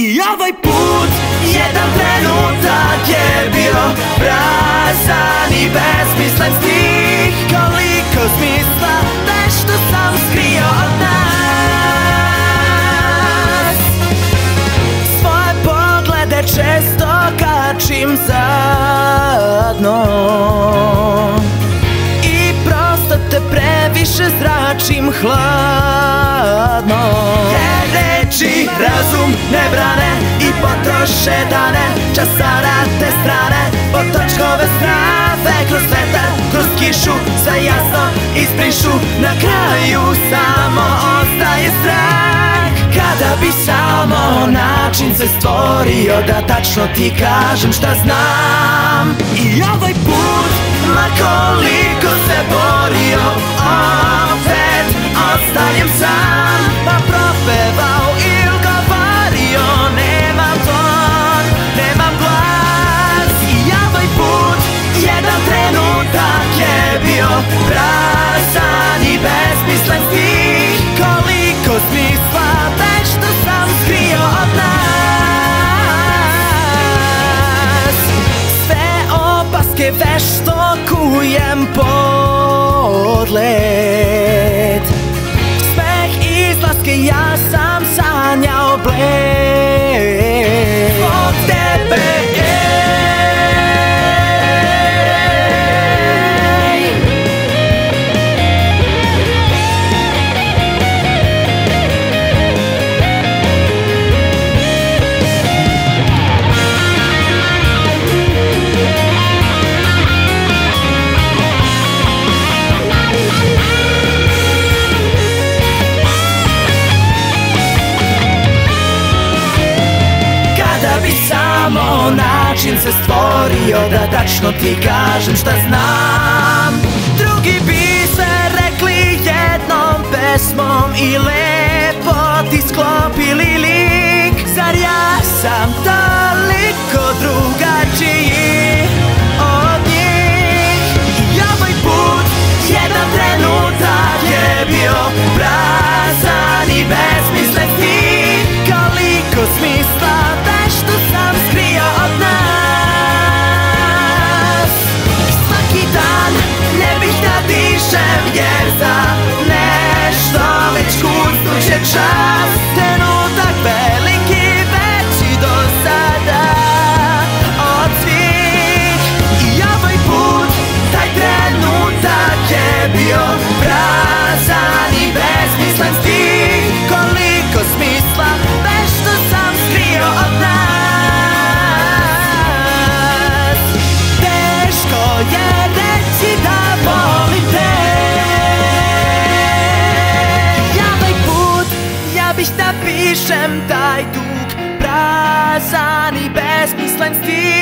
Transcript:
I ovaj put jedan trenutak je bio prazan i besmislen stih. Koliko smisla nešto sam skrio od nas. Svoje poglede često kačim za dno i prosto te previše zračim hladno. Jer reči razum ne brane i potroše dane, časara te strane, potočkove strave. Kroz vetar, kroz kišu, sve jasno isprišu. Na kraju samo ostaje strah. Kada bi samo način se stvorio da tačno ti kažem šta znam. I ovaj put, ma koliko se borio, opet ostajem sam. Pa propevao ili govorio, nemam ton, nemam glas. I ovaj put, jedan trenutak je bio prazan i besmislen stih. Koliko smisla već što sam skrio od nas. Sve opaske vešto kujem podlet. Smeh izlaske ja sam sanjao bled. Od tebe način se stvorio da tačno ti kažem šta znam. Drugi bi se rekli jednom pesmom i lepo ti sklopili lik. Zar ja sam toliko drugačiji od njih? I ovaj put, jedan trenutak je bio prazan i besmislen stih. Koliko smisla već što sam skrio od nas. Svaki dan ne bih da dišem, jer za nešto već kucnuće čas. Trenutak veliki, veći do sada od svih. I ovaj put, taj trenutak je bio prazan i besmislen stih. Koliko smisla već što sam skrio od nas. Teško je reći da volim te. I ovaj put ja bih da pišem taj dug, prazan i besmislen stih.